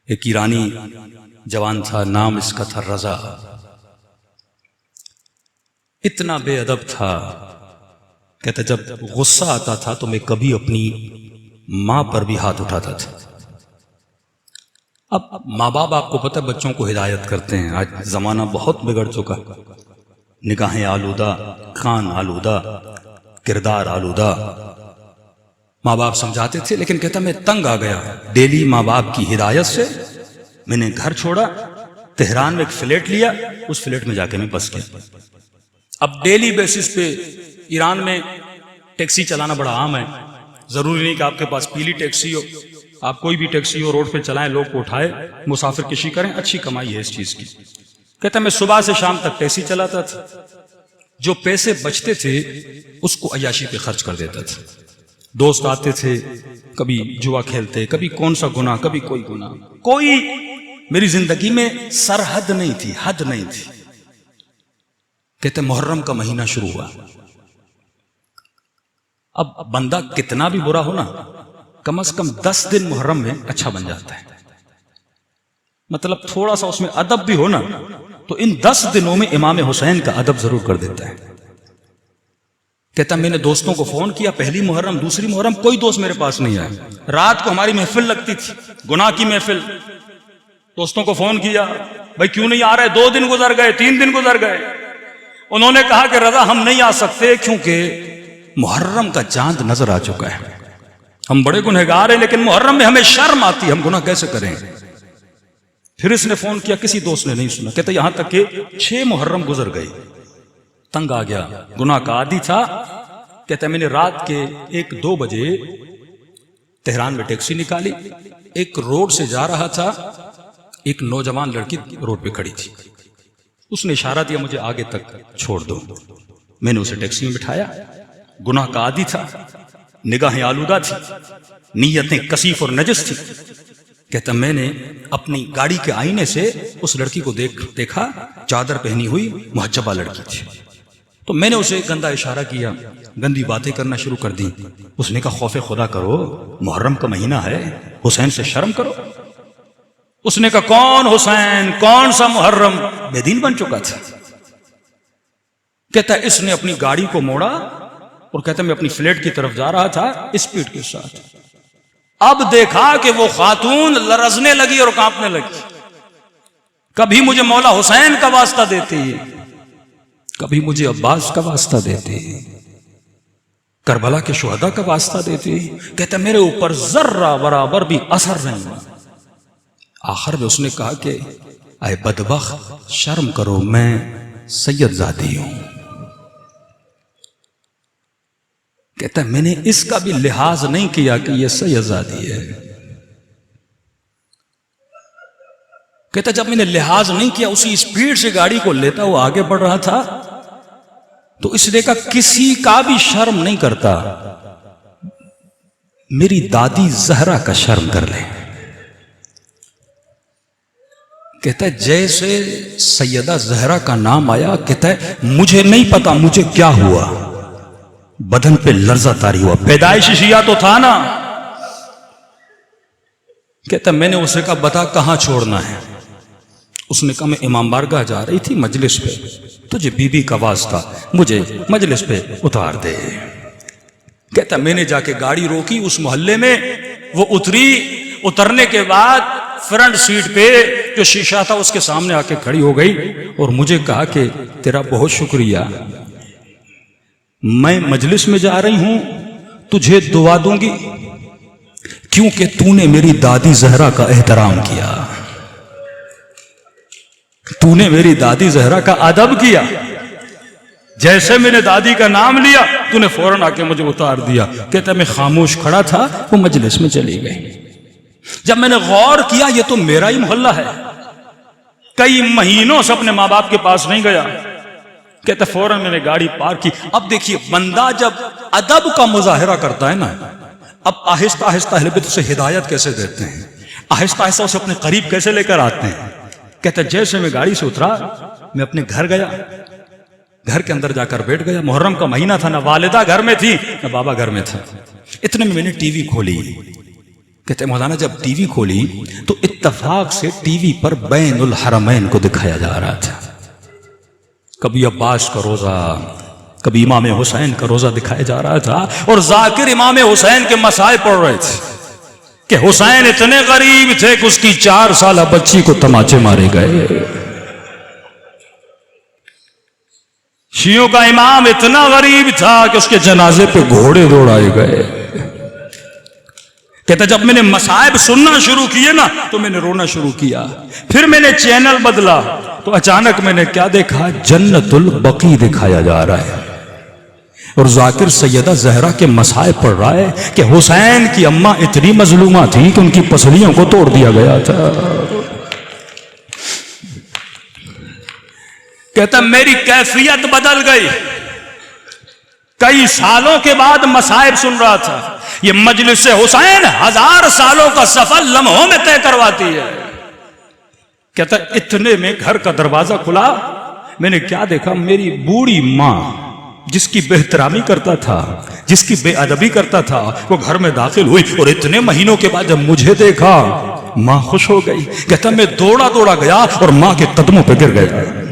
एक ईरानी जवान था, नाम इसका था रजा। इतना बेअदब था, कहते जब गुस्सा आता था तो मैं कभी अपनी मां पर भी हाथ उठाता था। अब माँ बाप आपको पता है बच्चों को हिदायत करते हैं, आज जमाना बहुत बिगड़ चुका, निगाहें आलूदा, कान आलूदा, किरदार आलूदा। माँ बाप समझाते थे, लेकिन कहता मैं तंग आ गया डेली माँ बाप की हिदायत से। मैंने घर छोड़ा, तेहरान में एक फ्लैट लिया, उस फ्लैट में जाके मैं बस गया। अब डेली बेसिस पे ईरान में टैक्सी चलाना बड़ा आम है। जरूरी नहीं कि आपके पास पीली टैक्सी हो, आप कोई भी टैक्सी हो रोड पे चलाएं, लोग को उठाए, मुसाफिर कशी करें, अच्छी कमाई है इस चीज की। कहता मैं सुबह से शाम तक टैक्सी चलाता था, जो पैसे बचते थे उसको अय्याशी पे खर्च कर देता था। दोस्त आते थे, कभी जुआ खेलते, कभी कौन सा गुनाह, कभी कोई गुनाह। कोई मेरी जिंदगी में सरहद नहीं थी, हद नहीं थी। कहते मुहर्रम का महीना शुरू हुआ। अब बंदा कितना भी बुरा हो ना, कम से कम 10 दिन मुहर्रम में अच्छा बन जाता है। मतलब थोड़ा सा उसमें अदब भी हो ना, तो इन 10 दिनों में इमाम हुसैन का अदब जरूर कर देता है। कहता मैंने दोस्तों को फोन किया, पहली मुहर्रम, दूसरी मुहर्रम, कोई दोस्त मेरे पास नहीं आया। रात को हमारी महफिल लगती थी, गुनाह की महफिल। दोस्तों को फोन किया, भाई क्यों नहीं आ रहे? 2 दिन गुजर गए, 3 दिन गुजर गए। उन्होंने कहा कि रजा हम नहीं आ सकते, क्योंकि मुहर्रम का चांद नजर आ चुका है। हम बड़े गुनहगार हैं, लेकिन मुहर्रम में हमें शर्म आती है, हम गुनाह कैसे करें? फिर इसने फोन किया, किसी दोस्त ने नहीं सुना। कहता यहां तक कि 6 मुहर्रम गुजर गई, तंग आ गया, गुनाह का आदी था। कहता मैंने रात के 1-2 बजे तेहरान में टैक्सी निकाली, एक रोड से जा रहा था, एक नौजवान लड़की रोड पे खड़ी थी। उसने इशारा दिया मुझे आगे तक छोड़ दो। मैंने उसे टैक्सी में बिठाया। गुनाह का आदी था, निगाहें आलूदा थी, नीयतें कसीफ और नजस थी। कहता मैंने अपनी गाड़ी के आईने से उस लड़की को देखा, चादर पहनी हुई मुहज्जबा लड़की थी। तो मैंने उसे गंदा इशारा किया, गंदी बातें करना शुरू कर दी। उसने कहा खौफे खुदा करो, मुहर्रम का महीना है, हुसैन से शर्म करो। उसने कहा कौन हुसैन, कौन सा मुहर्रम? बेदीन बन चुका था। कहता इसने अपनी गाड़ी को मोड़ा और कहता मैं अपनी फ्लैट की तरफ जा रहा था स्पीड के साथ। अब देखा कि वो खातून लरजने लगी और कांपने लगी। कभी मुझे मौला हुसैन का वास्ता देती, कभी मुझे अब्बास का वास्ता देती, करबला के शुहदा का वास्ता देती। कहता मेरे ऊपर जर्रा बराबर भी असर नहीं हुआ। आखिर में उसने कहा कि आए बदबख्त, शर्म करो, मैं सैयदजादी हूं। कहता है मैंने इसका भी लिहाज नहीं किया कि यह सैयदजादी है। कहता जब मैंने लिहाज नहीं किया, उसी स्पीड से गाड़ी को लेता हुआ आगे बढ़ रहा था, तो इसने कहा किसी का भी शर्म नहीं करता, मेरी दादी जहरा का शर्म कर ले। कहता है जैसे सैयदा जहरा का नाम आया, कहता है मुझे नहीं पता मुझे क्या हुआ, बदन पे लर्जा तारी हुआ। पैदाइशी शिया तो था ना। कहता मैंने उसे कहा बता कहां छोड़ना है? उसने कहा मैं इमाम बारगाह जा रही थी मजलिस पे, तुझे बीबी का वास्ता मुझे मजलिस पे उतार दे। कहता मैंने जाके गाड़ी रोकी उस मोहल्ले में, वो उतरी। उतरने के बाद फ्रंट सीट पे जो शीशा था उसके सामने आके खड़ी हो गई और मुझे कहा कि तेरा बहुत शुक्रिया, मैं मजलिस में जा रही हूं, तुझे दुआ दूंगी क्योंकि तूने मेरी दादी जहरा का एहतराम किया, तूने मेरी दादी जहरा का अदब किया। जैसे मैंने दादी का नाम लिया, तूने फौरन आके मुझे उतार दिया। कहता मैं खामोश खड़ा था, वो मजलिस में चली गई। जब मैंने गौर किया ये तो मेरा ही मोहल्ला है, कई महीनों से अपने माँ बाप के पास नहीं गया। कहता फौरन मैंने गाड़ी पार की। अब देखिए बंदा जब अदब का मुजाहिरा करता है ना, अब आहिस्ता आहिस्ता अहले बिदअत से हिदायत कैसे देते हैं, आहिस्ता आहिस्ता उसे अपने करीब कैसे लेकर आते हैं। कहता जैसे मैं गाड़ी से उतरा, मैं अपने घर गया, घर के अंदर जाकर बैठ गया। मुहर्रम का महीना था, ना वालिदा घर में थी ना बाबा घर में था। इतने में मैंने टीवी खोली, कहते मौलाना जब टीवी खोली तो इत्तफाक से टीवी पर बैनुल हरमैन को दिखाया जा रहा था। कभी अब्बास का रोजा, कभी इमाम हुसैन का रोजा दिखाया जा रहा था, और जाकिर इमाम हुसैन के मसाए पढ़ रहे थे कि हुसैन इतने गरीब थे कि उसकी 4 साल बच्ची को तमाचे मारे गए। शियों का इमाम इतना गरीब था कि उसके जनाजे पे घोड़े दौड़ाए गए। कहता जब मैंने मसाइब सुनना शुरू किए ना तो मैंने रोना शुरू किया। फिर मैंने चैनल बदला तो अचानक मैंने क्या देखा, जन्नतुल बकी दिखाया जा रहा है और जाकिर सैयदा जहरा के मसाइब पढ़ रहा है कि हुसैन की अम्मा इतनी मजलूमा थी कि उनकी पसलियों को तोड़ दिया गया था। कहता मेरी कैफियत बदल गई। कई सालों के बाद मसाइब सुन रहा था। ये मजलिस हुसैन 1000 सालों का सफर लम्हों में तय करवाती है। कहता इतने में घर का दरवाजा खुला, मैंने क्या देखा, मेरी बूढ़ी मां जिसकी बेहतरामी करता था, जिसकी बेअदबी करता था, वो घर में दाखिल हुई और इतने महीनों के बाद जब मुझे देखा मां खुश हो गई। कहता मैं दौड़ा दौड़ा गया और मां के कदमों पर गिर गया।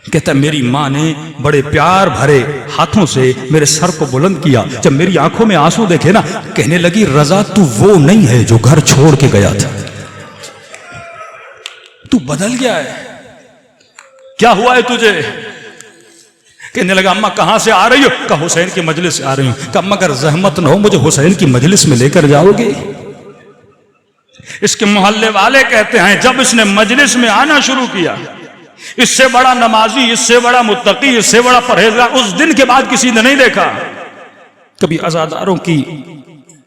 कहता मेरी मां ने बड़े प्यार भरे हाथों से मेरे सर को बुलंद किया। जब मेरी आंखों में आंसू देखे ना, कहने लगी रजा तू वो नहीं है जो घर छोड़ के गया था, तू बदल गया है, क्या हुआ है तुझे। कहने लगा अम्मा कहां से आ रही हो, कहा हुसैन की मजलिस से आ रही हूं। कहा अम्मा अगर रहमत न हो मुझे हुसैन की मजलिस में लेकर जाओगे। इसके मोहल्ले वाले कहते हैं जब इसने मजलिस में आना शुरू किया, इससे बड़ा नमाजी, इससे बड़ा मुत्तकी, इससे बड़ा परहेजगार उस दिन के बाद किसी ने नहीं देखा। कभी अज़ादारों की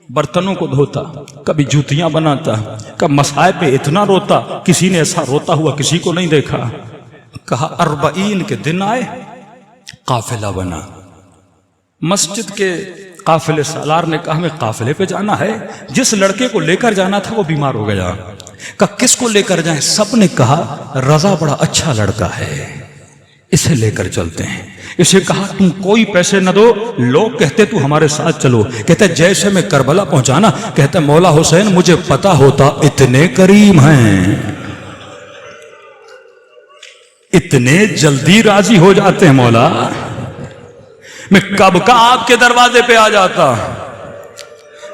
बर्तनों को धोता, कभी जूतियां बनाता, कभी मसाइब पे इतना रोता, किसी ने ऐसा रोता हुआ किसी को नहीं देखा। कहा 40 के दिन आए, काफिला बना। मस्जिद के काफिले सालार ने कहा हमें काफिले पे जाना है। जिस लड़के को लेकर जाना था वो बीमार हो गया। कहा किसको लेकर जाएं? सबने कहा रजा बड़ा अच्छा लड़का है, इसे लेकर चलते हैं। इसे कहा तुम कोई पैसे न दो, लोग कहते तू हमारे साथ चलो। कहते जैसे मैं करबला पहुंचाना, कहते मौला हुसैन मुझे पता होता इतने करीम हैं, इतने जल्दी राजी हो जाते हैं मौला, मैं कब का आपके दरवाजे पे आ जाता।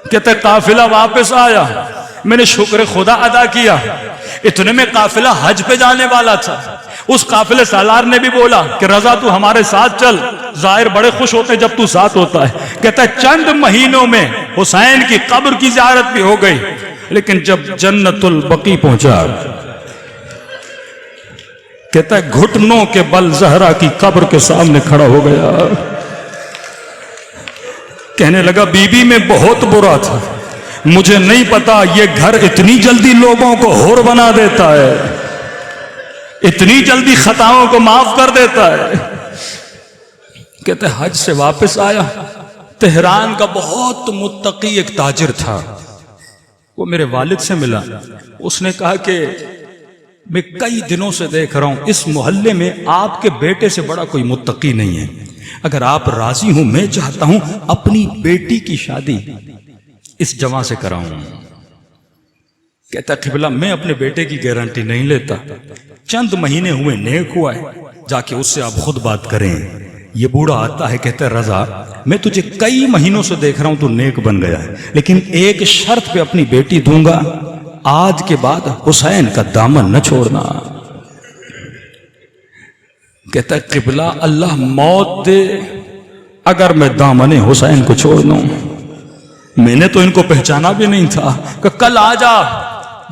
कहते काफिला वापस आया, मैंने शुक्र खुदा अदा किया। इतने में काफिला हज पे जाने वाला था। उस काफिले सालार ने भी बोला कि रजा तू हमारे साथ चल, जाहिर बड़े खुश होते जब तू साथ होता है। कहता है चंद महीनों में हुसैन की कब्र की ज़ियारत भी हो गई, लेकिन जब जन्नतुल बकी पहुंचा, कहता है घुटनों के बल जहरा की कब्र के सामने खड़ा हो गया। कहने लगा बीबी में बहुत बुरा था, मुझे नहीं पता ये घर इतनी जल्दी लोगों को होर बना देता है, इतनी जल्दी खताओं को माफ कर देता है। कहते हज से वापस आया, तेहरान का बहुत मुत्तकी एक ताजिर था, वो मेरे वालिद से मिला। उसने कहा कि मैं कई दिनों से देख रहा हूं इस मोहल्ले में आपके बेटे से बड़ा कोई मुत्तकी नहीं है, अगर आप राजी हो मैं चाहता हूं अपनी बेटी की शादी इस जवां से कराऊं। कहता किबला मैं अपने बेटे की गारंटी नहीं लेता, चंद महीने हुए नेक हुआ है, जाके उससे आप खुद बात करें। ये बूढ़ा आता है, कहता है रजा मैं तुझे कई महीनों से देख रहा हूं, तू नेक बन गया है, लेकिन एक शर्त पे अपनी बेटी दूंगा, आज के बाद हुसैन का दामन न छोड़ना। कहता है किबला अल्लाह मौत दे अगर मैं दामन हुसैन को छोड़ दूं। मैंने तो इनको पहचाना भी नहीं था कि कल आ जा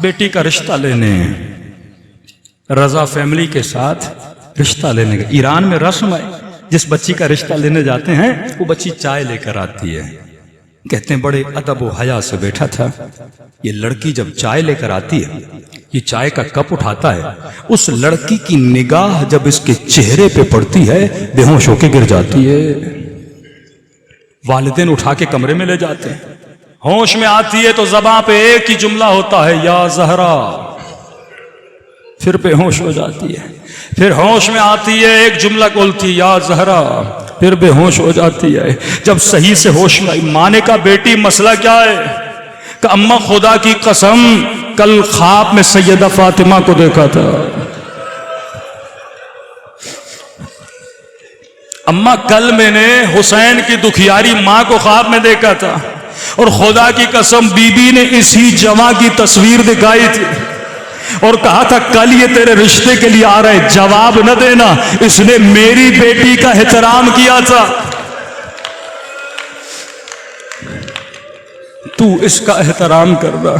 बेटी का रिश्ता लेने। रजा फैमिली के साथ रिश्ता लेने का ईरान में रस्म है, जिस बच्ची का रिश्ता लेने जाते हैं वो बच्ची चाय लेकर आती है। कहते हैं बड़े अदब व हया से बैठा था। ये लड़की जब चाय लेकर आती है, ये चाय का कप उठाता है, उस लड़की की निगाह जब इसके चेहरे पे पड़ती है बेहोश होके गिर जाती है। वालिदैन उठा के कमरे में ले जाते हैं, होश में आती है तो ज़बां पे एक ही जुमला होता है या ज़हरा, फिर बेहोश हो जाती है। फिर होश में आती है, एक जुमला बोलती है या ज़हरा, फिर बेहोश हो जाती है। जब सही से होश में आई, माँ ने कहा बेटी मसला क्या है? कि अम्मा खुदा की कसम कल ख्वाब में सैयदा फातिमा को देखा था। अम्मा कल मैंने हुसैन की दुखियारी मां को ख्वाब में देखा था और खुदा की कसम बीबी ने इसी जवां की तस्वीर दिखाई थी और कहा था कल ये तेरे रिश्ते के लिए आ रहे, जवाब न देना, इसने मेरी बेटी का एहतराम किया था, तू इसका एहतराम करना।